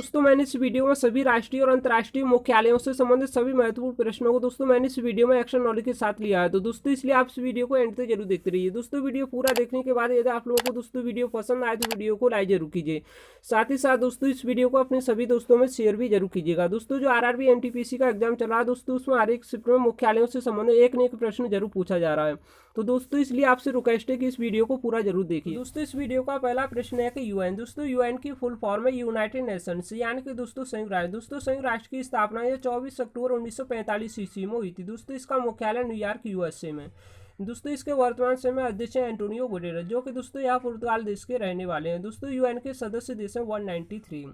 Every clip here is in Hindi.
दोस्तों मैंने इस वीडियो में सभी राष्ट्रीय और अंतर्राष्ट्रीय मुख्यालयों से संबंधित सभी महत्वपूर्ण प्रश्नों को दोस्तों मैंने इस वीडियो में एक्शन नॉलेज के साथ लिया है। तो दोस्तों इसलिए आप इस वीडियो को एंड तक जरूर देखते रहिए। दोस्तों वीडियो पूरा देखने के बाद यदि आप लोगों को दोस्तों वीडियो पसंद आए तो वीडियो को लाइक जरूर कीजिए। साथ ही साथ दोस्तों इस वीडियो को अपने सभी दोस्तों में शेयर भी जरूर कीजिएगा। दोस्तों जो आरआरबी एनटीपीसी का एग्जाम चल रहा है दोस्तों उसमें हर एक शिफ्ट में मुख्यालयों से संबंधित एक न एक प्रश्न जरूर पूछा जा रहा है। तो दोस्तों इसलिए आपसे रिक्वेस्ट है कि इस वीडियो को पूरा जरूर देखिए। दोस्तों इस वीडियो का पहला प्रश्न है कि यूएन, दोस्तों यूएन की फुल फॉर्म है यूनाइटेड नेशंस, यानी कि दोस्तों संयुक्त राष्ट्र। दोस्तों संयुक्त राष्ट्र की स्थापना यह 24 अक्टूबर 1945 ईस्वी में हुई थी। दोस्तों इसका मुख्यालय न्यूयॉर्क यूएसए में। दोस्तों इसके वर्तमान समय अध्यक्ष हैं एंटोनियो गुटेरेस, जो कि दोस्तों यह पुर्तगाल देश के रहने वाले हैं। दोस्तों यूएन के सदस्य देश हैं 193।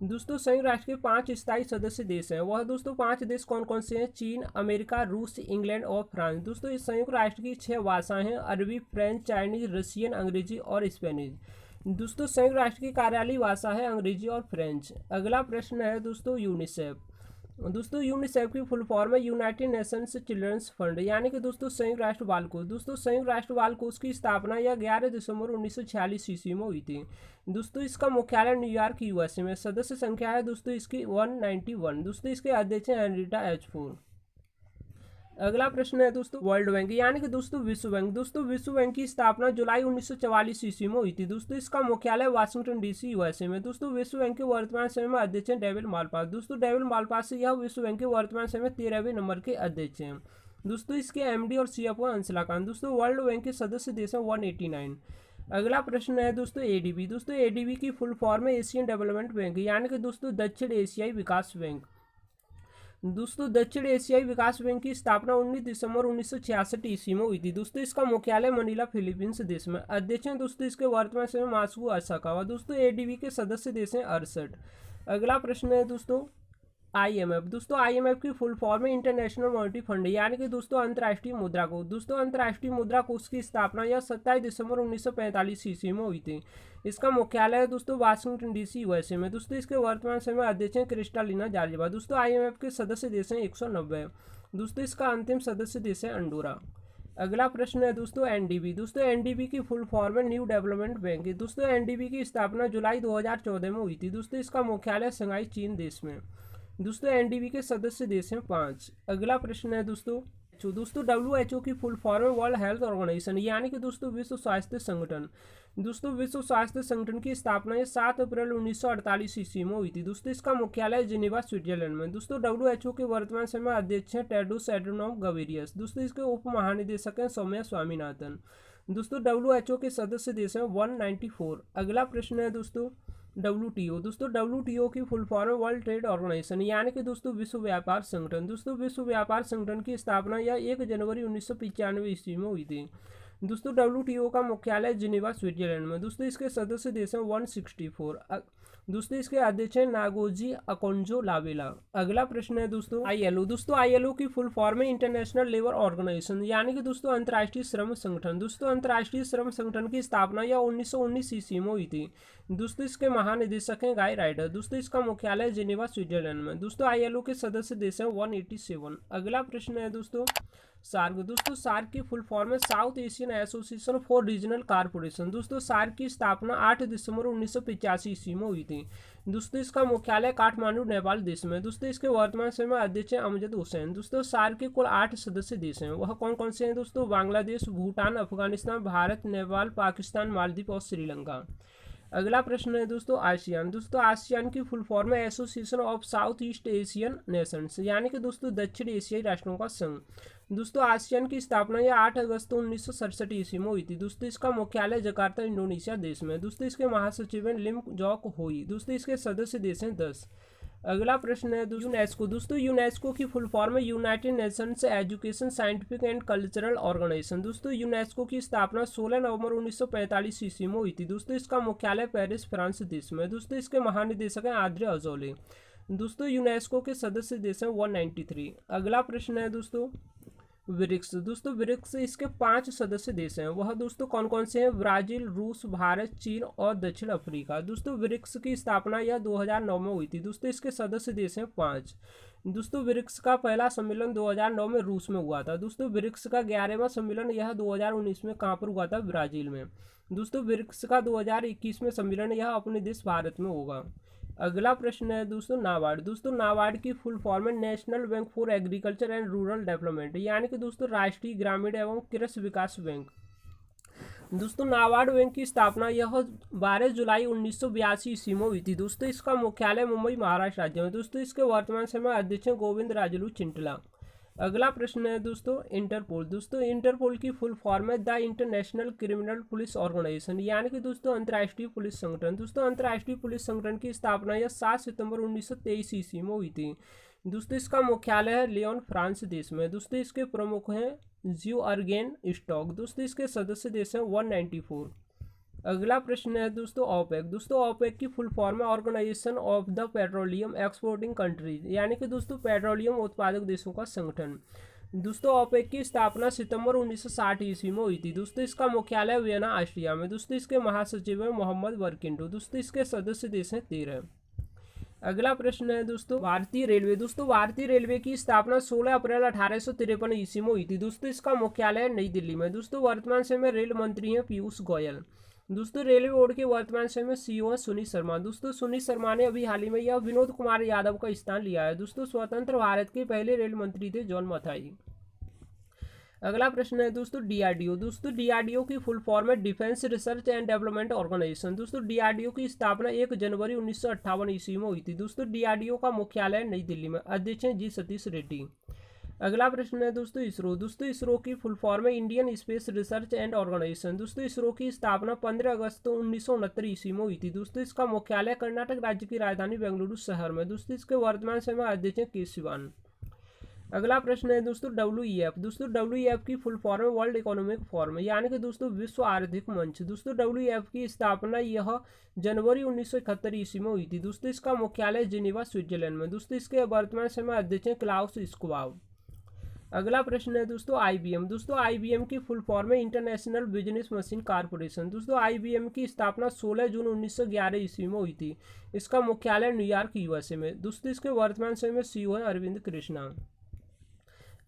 दोस्तों संयुक्त राष्ट्र के 5 स्थायी सदस्य देश हैं। वह दोस्तों 5 देश कौन कौन से हैं? चीन, अमेरिका, रूस, इंग्लैंड और फ्रांस। दोस्तों इस संयुक्त राष्ट्र की 6 भाषाएं हैं, अरबी, फ्रेंच, चाइनीज, रशियन, अंग्रेजी और स्पेनिश। दोस्तों संयुक्त राष्ट्र की कार्यालयी भाषा है अंग्रेजी और फ्रेंच। अगला प्रश्न है दोस्तों यूनिसेफ। दोस्तों यूनिसेफ की फुल फॉर्म है यूनाइटेड नेशंस चिल्ड्रंस फंड, यानी कि दोस्तों संयुक्त राष्ट्र बाल कोष। दोस्तों संयुक्त राष्ट्र बाल कोष की स्थापना यह 11 दिसंबर 1946 ईस्वी में हुई थी। दोस्तों इसका मुख्यालय न्यूयॉर्क यूएसए में। सदस्य संख्या है दोस्तों इसकी 191। दोस्तों इसके अध्यक्ष हैं हेनरिटा एच फोर। अगला प्रश्न है दोस्तों वर्ल्ड बैंक, यानी कि दोस्तों विश्व बैंक। दोस्तों विश्व बैंक की स्थापना जुलाई 1944 ईस्वी में हुई थी। दोस्तों इसका मुख्यालय वाशिंगटन डीसी यूएसए में। दोस्तों विश्व बैंक के वर्तमान समय में अध्यक्ष हैं डेविड मालपास। दोस्तों डेविड मालपास से यह विश्व बैंक के वर्तमान समय 13वें नंबर के अध्यक्ष हैं। दोस्तों इसके एमडी और सीएफओ अंशला कांत। दोस्तों वर्ल्ड बैंक के सदस्य देश हैं 189। अगला प्रश्न है दोस्तों एडीबी। दोस्तों एडीबी की फुल फॉर्म है एशियन डेवलपमेंट बैंक, यानी कि दोस्तों दक्षिण एशियाई विकास बैंक। दोस्तों दक्षिण एशियाई विकास बैंक की स्थापना 19 दिसंबर 1966 ईस्वी में हुई थी। दोस्तों इसका मुख्यालय मनीला फिलीपींस देश में। अध्यक्ष हैं दोस्तों इसके वर्तमान समय मासुओ असाकावा। दोस्तों एडीबी के सदस्य देश हैं 68। अगला प्रश्न है दोस्तों आईएमएफ। दोस्तों आईएमएफ की फुल फॉर्म है इंटरनेशनल मॉनिटरी फंड, यानी कि दोस्तों अंतर्राष्ट्रीय मुद्रा कोष। दोस्तों अंतर्राष्ट्रीय मुद्रा कोष की स्थापना यह 27 दिसंबर 1945 ईस्वी में हुई थी। इसका मुख्यालय है दोस्तों वाशिंगटन डीसी यूएसए में। दोस्तों इसके वर्तमान समय अध्यक्ष हैं क्रिस्टालिना जॉर्जिवा। दोस्तों आईएमएफ के सदस्य देश हैं 190। दोस्तों इसका अंतिम सदस्य देश है अंडोरा। अगला प्रश्न है दोस्तों एनडीबी। दोस्तों एनडीबी की फुल फॉर्म है न्यू डेवलपमेंट बैंक। दोस्तों एनडीबी की स्थापना जुलाई 2014 में हुई थी। दोस्तों इसका मुख्यालय शंघाई चीन देश में। दोस्तों एनडीबी के सदस्य देश हैं 5। अगला प्रश्न है दोस्तों डब्ल्यूएचओ की फुल फॉर्म है वर्ल्ड हेल्थ ऑर्गेनाइजेशन, यानी कि दोस्तों विश्व स्वास्थ्य संगठन। दोस्तों विश्व स्वास्थ्य संगठन की स्थापना 7 अप्रैल 1948 ईस्वी में हुई थी। दोस्तों इसका मुख्यालय जिनेवा स्विट्जरलैंड में। दोस्तों डब्ल्यूएचओ के वर्तमान समय अध्यक्ष हैं टेड्रोस एड्हानोम घेब्रेयेसस। दोस्तों इसके उप महानिदेशक हैं सौम्या स्वामीनाथन। दोस्तों डब्ल्यूएचओ के सदस्य देश हैं 194। अगला प्रश्न है दोस्तों डब्ल्यूटीओ। दोस्तों डब्ल्यूटीओ की फुल फॉर्म है वर्ल्ड ट्रेड ऑर्गेनाइजेशन, यानी कि दोस्तों विश्व व्यापार संगठन। दोस्तों विश्व व्यापार संगठन की स्थापना यह 1 जनवरी 1995 ईस्वी में हुई थी। दोस्तों डब्ल्यूटीओ का मुख्यालय जिनेवा स्विट्जरलैंड में। दोस्तों इसके सदस्य देश हैं 164। दोस्तों इसके अध्यक्ष हैं नागोजी अकोंजो लावेला। अगला प्रश्न है दोस्तों आईएलओ। दोस्तों आईएलओ की फुल फॉर्म है इंटरनेशनल लेबर ऑर्गेनाइजेशन, यानी कि दोस्तों अंतर्राष्ट्रीय श्रम संगठन। दोस्तों अंतर्राष्ट्रीय श्रम संगठन की स्थापना यह 1919 ईस्वी में हुई थी। दोस्तों इसके महानिदेशक हैं गाय राइडर। दोस्तों इसका मुख्यालय जिनेवा स्विट्जरलैंड में। दोस्तों आईएलओ के सदस्य देश हैं 187। अगला प्रश्न है दोस्तों सार्क। दोस्तों सार्क की फुल फॉर्म है south Asian association for regional corporation. दोस्तों सार्क की स्थापना 8 दिसंबर 1985 ईस्वी में हुई थी। दोस्तों इसका मुख्यालय काठमांडू नेपाल देश में। दोस्तों इसके वर्तमान समय अध्यक्ष हैं अमजद हुसैन। दोस्तों सार्क के कुल 8 सदस्य देश हैं। वह कौन कौन से हैं दोस्तों? बांग्लादेश, भूटान, अफगानिस्तान, भारत, नेपाल, पाकिस्तान, मालदीव और श्रीलंका। अगला प्रश्न है दोस्तों आसियान। दोस्तों आसियान की फुल फॉर्म है association of south east Asian Nations, यानी कि दोस्तों दक्षिण एशियाई राष्ट्रों का संघ। दोस्तों आसियान की स्थापना यह 8 अगस्त 1967 ईस्वी में हुई थी। दोस्तों इसका मुख्यालय जकार्ता इंडोनेशिया देश में। दोस्तों इसके महासचिव हैं लिम जॉक होई। दोस्तों इसके सदस्य देश हैं 10। अगला प्रश्न है यूनेस्को। दोस्तों यूनेस्को की फुल फॉर्म है United Nations Education Scientific and Cultural Organisation. दोस्तों यूनेस्को की स्थापना 16 नवंबर 1945 ईस्वी में हुई थी। दोस्तों इसका मुख्यालय पेरिस फ्रांस देश में। दोस्तों इसके महानिदेशक हैं आद्रे अजौले। दोस्तों यूनेस्को के सदस्य देश हैं 193। अगला प्रश्न है दोस्तों ब्रिक्स। दोस्तों ब्रिक्स इसके 5 सदस्य देश हैं। वह दोस्तों कौन कौन से हैं? ब्राजील, रूस, भारत, चीन और दक्षिण अफ्रीका। दोस्तों ब्रिक्स की स्थापना यह 2009 में हुई थी। दोस्तों इसके सदस्य देश हैं 5। दोस्तों ब्रिक्स का पहला सम्मेलन 2009 में रूस में हुआ था। दोस्तों ब्रिक्स का 11वां सम्मेलन यह 2019 में कहाँ पर हुआ था? ब्राजील में। दोस्तों ब्रिक्स का 2021 में सम्मेलन यह अपने देश भारत में होगा। अगला प्रश्न है दोस्तों नाबार्ड। दोस्तों नाबार्ड की फुल फॉर्म है national bank for agriculture and rural development, यानी कि दोस्तों राष्ट्रीय ग्रामीण एवं कृषि विकास बैंक। दोस्तों नाबार्ड बैंक की स्थापना यह 12 जुलाई 1982 ईस्वी में हुई थी। दोस्तों इसका मुख्यालय मुंबई महाराष्ट्र राज्य में। दोस्तों इसके वर्तमान समय अध्यक्ष हैं गोविंद राजुलू चिंटला। अगला प्रश्न है दोस्तों इंटरपोल। दोस्तों इंटरपोल की फुल फॉर्म है the International Criminal Police Organisation, यानी कि दोस्तों अंतर्राष्ट्रीय पुलिस संगठन। दोस्तों अंतर्राष्ट्रीय पुलिस संगठन की स्थापना यह 7 सितंबर 1923 ईस्वी में हुई थी। दोस्तों इसका मुख्यालय है लियोन फ्रांस देश में। दोस्तों इसके प्रमुख हैं ज्यूअर्गेन स्टॉक। दोस्तों इसके सदस्य देश हैं 194। अगला प्रश्न है दोस्तों ओपेक। दोस्तों ओपेक की फुल फॉर्म है Organisation of the Petroleum Exporting Countries, यानी कि दोस्तों पेट्रोलियम उत्पादक देशों का संगठन। दोस्तों ओपेक की स्थापना सितंबर 1960 ईस्वी में हुई थी। दोस्तों इसका मुख्यालय वियना ऑस्ट्रिया में। दोस्तों इसके महासचिव है मोहम्मद बरकिंडो। दोस्तों इसके सदस्य देश हैं 13। अगला प्रश्न है दोस्तों भारतीय रेलवे। दोस्तों भारतीय रेलवे की स्थापना 16 अप्रैल 1853 ईस्वी में हुई थी। दोस्तों इसका मुख्यालय नई दिल्ली में। दोस्तों वर्तमान समय में रेल मंत्री हैं पीयूष गोयल। दोस्तों रेलवे बोर्ड के वर्तमान समय में सीईओ हैं सुनीत शर्मा। दोस्तों सुनीत शर्मा ने अभी हाल ही में यह विनोद कुमार यादव का स्थान लिया है। दोस्तों स्वतंत्र भारत के पहले रेल मंत्री थे जॉन मथाई। अगला प्रश्न है दोस्तों डीआरडीओ। दोस्तों डीआरडीओ की फुल फॉर्म है Defence Research and Development Organisation. दोस्तों डीआरडीओ की स्थापना 1 जनवरी 1958 ईस्वी में हुई थी। दोस्तों डीआरडीओ का मुख्यालय नई दिल्ली में। अध्यक्ष हैं जी सतीश रेड्डी। अगला प्रश्न है दोस्तों इसरो। दोस्तों इसरो की फुल फॉर्म है Indian Space Research and Organisation. दोस्तों इसरो की स्थापना 15 अगस्त 1969 ईस्वी में हुई थी। दोस्तों इसका मुख्यालय कर्नाटक राज्य की राजधानी बेंगलुरु शहर में। दोस्तों इसके वर्तमान समय अध्यक्ष हैं के सिवान। अगला प्रश्न है दोस्तों डब्ल्यूईएफ। दोस्तों डब्ल्यूईएफ की फुल फॉर्म है वर्ल्ड इकोनॉमिक फोरम, यानी कि दोस्तों विश्व आर्थिक मंच। दोस्तों डब्ल्यूईएफ की स्थापना यह जनवरी 1971 ईस्वी में हुई थी। दोस्तों इसका मुख्यालय जिनेवा स्विट्जरलैंड में। दोस्तों इसके वर्तमान समय अध्यक्ष हैं क्लाउस स्क्वाब। अगला प्रश्न है दोस्तों आईबीएम। दोस्तों आईबीएम की फुल फॉर्म है इंटरनेशनल बिजनेस मशीन कारपोरेशन। दोस्तों आईबीएम की स्थापना 16 जून 1911 ईस्वी में हुई थी। इसका मुख्यालय न्यूयॉर्क यूएसए में। दोस्तों इसके वर्तमान समय में सीईओ है अरविंद कृष्णा।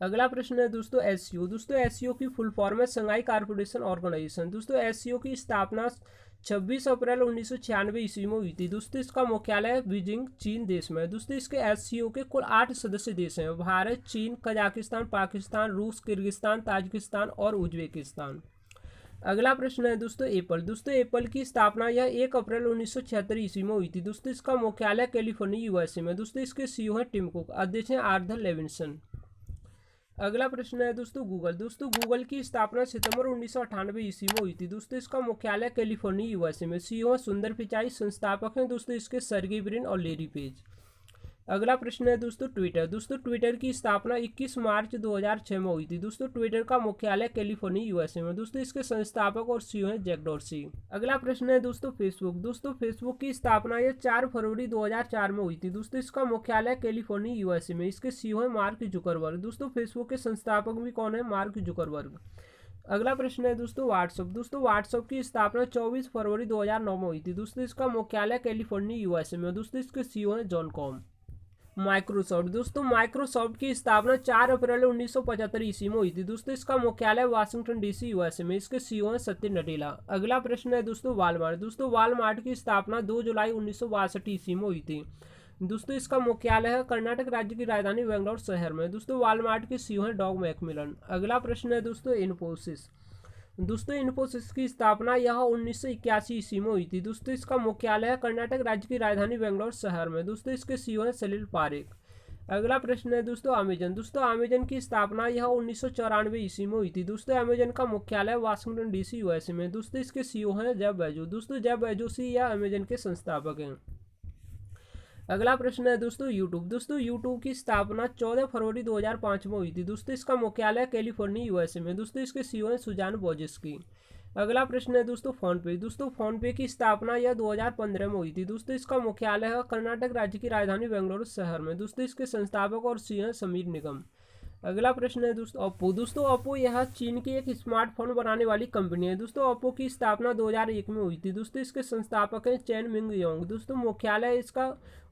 अगला प्रश्न है दोस्तों एससीओ। दोस्तों एससीओ की फुल फॉर्म है संघाई कारपोरेशन ऑर्गेनाइजेशन। दोस्तों एससीओ की स्थापना 26 अप्रैल 1996 ईस्वी में हुई थी। दोस्तों इसका मुख्यालय बीजिंग चीन देश में है। दोस्तों इसके एससीओ के कुल 8 सदस्य देश हैं भारत, चीन, कजाकिस्तान, पाकिस्तान, रूस, किर्गिस्तान, ताजिकिस्तान और उज्बेकिस्तान। अगला प्रश्न है दोस्तों एप्पल। दोस्तों एप्पल की स्थापना यह 1 अप्रैल 1976 ईस्वी में हुई थी। दोस्तों इसका मुख्यालय कैलिफोर्निया यूएसए में। दोस्तों इसके सीईओ हैं टिम कुक। अध्यक्ष हैं आर्थर लेविंसन। अगला प्रश्न है दोस्तों गूगल। दोस्तों गूगल की स्थापना सितंबर 1998 ईस्वी में हुई थी। दोस्तों इसका मुख्यालय कैलिफोर्निया यूएसए में। सीईओ हैं सुंदर पिचाई। संस्थापक हैं दोस्तों इसके सर्गेई ब्रिन और लेरी पेज। अगला प्रश्न है दोस्तों ट्विटर। दोस्तों ट्विटर की स्थापना 21 मार्च 2006 में हुई थी। दोस्तों ट्विटर का मुख्यालय कैलिफोर्निया यूएसए में। दोस्तों इसके संस्थापक और सीईओ हैं जैक डॉर्सी। अगला प्रश्न है दोस्तों फेसबुक। दोस्तों फेसबुक की स्थापना यह 4 फरवरी 2004 में हुई थी। दोस्तों इसका मुख्यालय कैलिफोर्निया यूएसए में। इसके सीईओ हैं मार्क जुकरबर्ग। दोस्तों फेसबुक के संस्थापक भी कौन है? Mark Zuckerberg. अगला प्रश्न है दोस्तों व्हाट्सअप। दोस्तों व्हाट्सअप की स्थापना 24 फरवरी 2009 में हुई थी। दोस्तों इसका मुख्यालय कैलिफोर्निया यूएसए में। दोस्तों इसके सीईओ हैं जॉन कॉम। माइक्रोसॉफ्ट। दोस्तों माइक्रोसॉफ्ट की स्थापना 4 अप्रैल 1975 ईस्वी में हुई थी। दोस्तों इसका मुख्यालय वाशिंगटन डीसी यूएसए में। इसके सीईओ हैं सत्य नडेला। अगला प्रश्न है दोस्तों वॉलमार्ट। दोस्तों वॉलमार्ट की स्थापना 2 जुलाई 1962 ईस्वी में हुई थी। दोस्तों इसका मुख्यालय है कर्नाटक राज्य की राजधानी बेंगलुरु शहर में। दोस्तों वॉलमार्ट के सीईओ हैं डॉग मैकमिलन। अगला प्रश्न है दोस्तों इन्फोसिस। दोस्तों इन्फोसिस की स्थापना यह 1981 ईस्वी में हुई थी। दोस्तों इसका मुख्यालय है कर्नाटक राज्य की राजधानी बेंगलुरु शहर में। दोस्तों इसके सीईओ हैं सलील पारेख। अगला प्रश्न है दोस्तों अमेजन। दोस्तों अमेजन की स्थापना यह 1994 ईस्वी में हुई थी। दोस्तों अमेजन का मुख्यालय वाशिंगटन डीसी यूएसए में। दोस्तों इसके सीईओ हैं जेफ बेजोस। दोस्तों जेफ बेजोस ही यह अमेजन के संस्थापक हैं। अगला प्रश्न है दोस्तों यूट्यूब। दोस्तों यूट्यूब की स्थापना 14 फरवरी 2005 में हुई थी। दोस्तों इसका मुख्यालय कैलिफोर्निया यूएसए में। दोस्तों इसके सीईओ हैं सुजान वोजिस्की। अगला प्रश्न है दोस्तों फोनपे। दोस्तों फोनपे की स्थापना यह 2015 में हुई थी। दोस्तों इसका मुख्यालय है कर्नाटक राज्य की राजधानी बेंगलुरु शहर में। दोस्तों इसके संस्थापक और सीईओ हैं समीर निगम। अगला प्रश्न है दोस्तों ओप्पो। दोस्तों ओप्पो यह चीन की एक स्मार्टफोन बनाने वाली कंपनी है। दोस्तों ओप्पो की स्थापना 2001 में हुई थी। दोस्तों इसके संस्थापक हैं चैन मिंग योंग। दोस्तों मुख्यालय इसका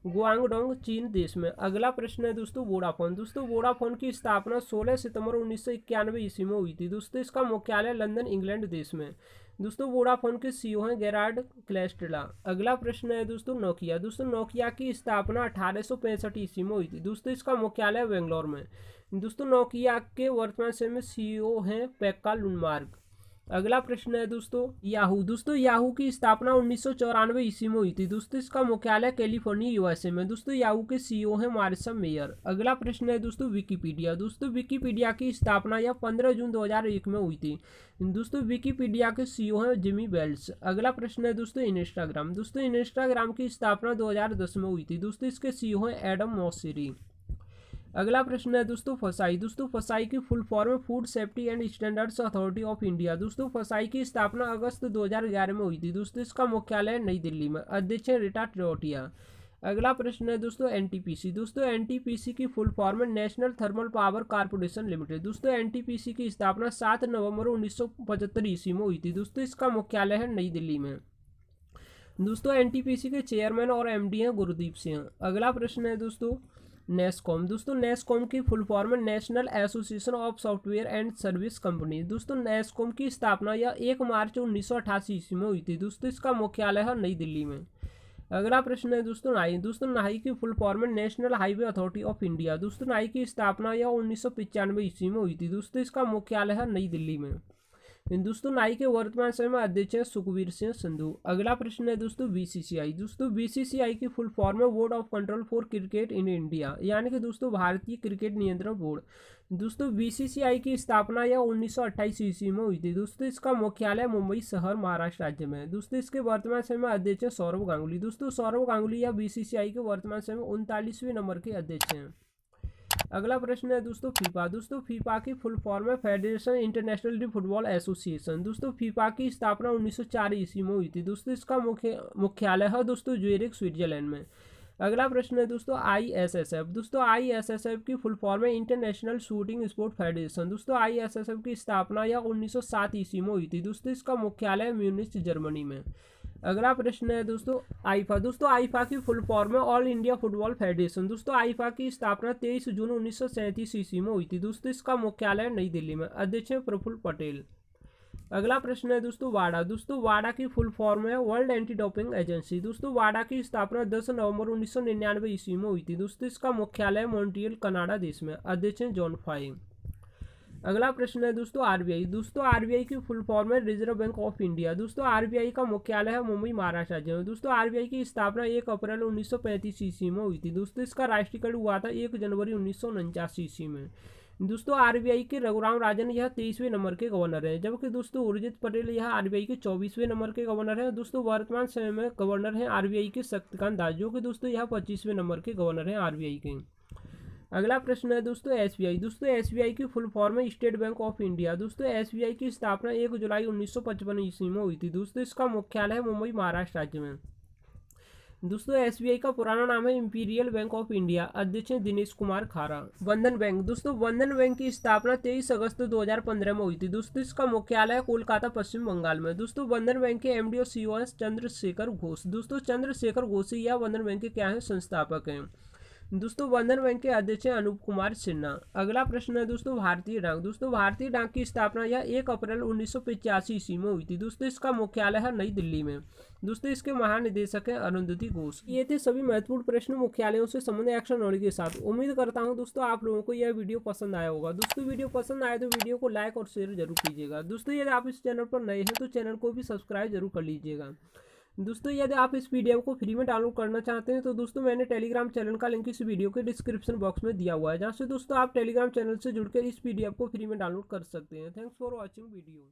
गुआंगडोंग चीन देश में। अगला प्रश्न है दोस्तों वोडाफोन। दोस्तों वोडाफोन की स्थापना 16 सितंबर 1991 ईस्वी में हुई थी। दोस्तों इसका मुख्यालय लंदन इंग्लैंड देश में। दोस्तों वोडाफोन के सीईओ हैं गेरार्ड क्लेस्ट्रेला। अगला प्रश्न है दोस्तों नोकिया। दोस्तों नोकिया की स्थापना 1865 ईस्वी में हुई थी। दोस्तों इसका मुख्यालय बेंगलोर में। दोस्तों नोकिया के वर्तमान समय में सीईओ हैं पेक्का लुनमार्ग। अगला प्रश्न है दोस्तों याहू। दोस्तों याहू की स्थापना 1994 ईस्वी में हुई थी। दोस्तों इसका मुख्यालय कैलिफोर्निया यूएसए में। दोस्तों याहू के सीईओ हैं मार्शल मेयर। अगला प्रश्न है दोस्तों विकिपीडिया। दोस्तों विकिपीडिया की स्थापना यह 15 जून 2001 में हुई थी। दोस्तों विकिपीडिया के सीईओ हैं जिमी वेल्स। अगला प्रश्न है दोस्तों इंस्टाग्राम। दोस्तों इंस्टाग्राम की स्थापना 2010 में हुई थी। दोस्तों इसके सीईओ हैं एडम मोसेरी। अगला प्रश्न है दोस्तों फसाई। दोस्तों फसाई की फुल फॉर्म है food safety and standards authority of India. दोस्तों फसाई की स्थापना अगस्त 2011 में हुई थी। दोस्तों इसका मुख्यालय नई दिल्ली में। अध्यक्ष है रीटा ट्रोटिया। अगला प्रश्न है दोस्तों एनटीपीसी। दोस्तों एनटीपीसी की फुल फॉर्म है national thermal power corporation limited. दोस्तों एनटीपीसी की स्थापना 7 नवंबर 1975 ईस्वी में हुई थी। दोस्तों इसका मुख्यालय है नई दिल्ली में। दोस्तों एनटीपीसी के चेयरमैन और एमडी हैं गुरदीप सिंह। अगला प्रश्न है दोस्तों नेस्कॉम। दोस्तों नेस्कॉम की फुल फॉर्म है national association of software and service company. दोस्तों नेस्कॉम की स्थापना यह 1 मार्च 1988 ईस्वी में हुई थी। दोस्तों इसका मुख्यालय है नई दिल्ली में। अगला प्रश्न है दोस्तों नाई। दोस्तों नाई की फुल फॉर्म है national highway authority of India. दोस्तों नाई की स्थापना यह 1995 ईस्वी में हुई थी। दोस्तों इसका मुख्यालय है नई दिल्ली में। दोस्तों नाई के वर्तमान समय में अध्यक्ष है सुखबीर सिंह संधू। अगला प्रश्न है दोस्तों बीसीसीआई। दोस्तों बीसीसीआई की फुल फॉर्म है board of control for cricket in India, यानी कि दोस्तों भारतीय क्रिकेट नियंत्रण बोर्ड। दोस्तों बीसीसीआई की स्थापना यह 1928 ईस्वी में हुई थी। दोस्तों इसका मुख्यालय मुंबई शहर महाराष्ट्र राज्य में है। दोस्तों इसके वर्तमान समय में अध्यक्ष है सौरव गांगुली। दोस्तों सौरव गांगुली या बीसीसीआई के वर्तमान समय में 39वें नंबर के अध्यक्ष हैं। अगला प्रश्न है दोस्तों फीफा। दोस्तों फीफा की फुल फॉर्म है federation international D football association. दोस्तों फीफा की स्थापना 1904 ईस्वी में हुई थी। दोस्तों इसका मुख्यालय है दोस्तों ज्यूरिख स्विट्जरलैंड में। अगला प्रश्न है दोस्तों आईएसएसएफ। दोस्तों आईएसएसएफ की फुल फॉर्म है इंटरनेशनल शूटिंग स्पोर्ट फेडरेशन। दोस्तों आईएसएसएफ की स्थापना यह 1907 ईस्वी में हुई थी। दोस्तों इसका मुख्यालय म्यूनिच जर्मनी में। अगला प्रश्न है दोस्तों आईफा। दोस्तों आईफा की फुल फॉर्म है ऑल इंडिया फुटबॉल फेडरेशन। दोस्तों आईफा की स्थापना 23 जून 1937 ईस्वी में हुई थी। दोस्तों इसका मुख्यालय नई दिल्ली में। अध्यक्ष है प्रफुल्ल पटेल। अगला प्रश्न है दोस्तों वाडा। दोस्तों वाडा की फुल फॉर्म है वर्ल्ड एंटी डोपिंग एजेंसी। दोस्तों वाडा की स्थापना 10 नवंबर 1999 ईस्वी में हुई थी। दोस्तों इसका मुख्यालय मॉन्ट्रियल कनाडा देश में। अध्यक्ष है जॉन फाई। अगला प्रश्न है दोस्तों आरबीआई। दोस्तों आरबीआई की फुल फॉर्म है रिजर्व बैंक ऑफ इंडिया। दोस्तों आरबीआई का मुख्यालय है मुंबई महाराष्ट्र राज्य में। दोस्तों आरबीआई की स्थापना 1 अप्रैल 1935 ईस्वी में हुई थी। दोस्तों इसका राष्ट्रीयकरण हुआ था 1 जनवरी 1949 ईस्वी में। दोस्तों आरबीआई के रघुराम राजन यह 23वें नंबर के गवर्नर हैं, जबकि दोस्तों उर्जित पटेल यह आरबीआई के 24वें नंबर के गवर्नर हैं। दोस्तों वर्तमान समय में गवर्नर हैं आरबीआई के शक्तिकांत दास, जो कि दोस्तों यह 25वें नंबर के गवर्नर हैं आरबीआई के। अगला प्रश्न है दोस्तों एसबीआई। दोस्तों एसबीआई की फुल फॉर्म है स्टेट बैंक ऑफ इंडिया। दोस्तों एसबीआई की स्थापना 1 जुलाई 1955 ईस्वी में हुई थी। दोस्तों इसका मुख्यालय है मुंबई महाराष्ट्र राज्य में। दोस्तों एसबीआई का पुराना नाम है इंपीरियल बैंक ऑफ इंडिया। अध्यक्ष हैं दिनेश कुमार खारा। बंधन बैंक। दोस्तों बंधन बैंक की स्थापना 23 अगस्त 2015 में हुई थी। दोस्तों इसका मुख्यालय है कोलकाता पश्चिम बंगाल में। दोस्तों बंधन बैंक के एमडी और सीईओ हैं चंद्रशेखर घोष। दोस्तों चंद्रशेखर घोष या बंधन बैंक के क्या हैं संस्थापक हैं। दोस्तों बंधन बैंक के अध्यक्ष हैं अनूप कुमार सिन्हा। अगला प्रश्न है दोस्तों भारतीय डाक। दोस्तों भारतीय डाक की स्थापना यह 1 अप्रैल 1985 ईस्वी में हुई थी। दोस्तों इसका मुख्यालय है नई दिल्ली में। दोस्तों इसके महानिदेशक हैं अरुंधति घोष। ये थे सभी महत्वपूर्ण प्रश्न मुख्यालयों से संबंधित एक्शन नॉलेज के साथ। उम्मीद करता हूं दोस्तों आप लोगों को यह वीडियो पसंद आया होगा। दोस्तों वीडियो पसंद आए तो वीडियो को लाइक और शेयर जरूर कीजिएगा। दोस्तों यदि आप इस चैनल पर नए हैं तो चैनल को भी सब्सक्राइब जरूर कर लीजिएगा। दोस्तों यदि आप इस पीडीएफ को फ्री में डाउनलोड करना चाहते हैं तो दोस्तों मैंने टेलीग्राम चैनल का लिंक इस वीडियो के डिस्क्रिप्शन बॉक्स में दिया हुआ है, जहां से दोस्तों आप टेलीग्राम चैनल से जुड़कर इस पीडीएफ को फ्री में डाउनलोड कर सकते हैं। Thanks for watching video.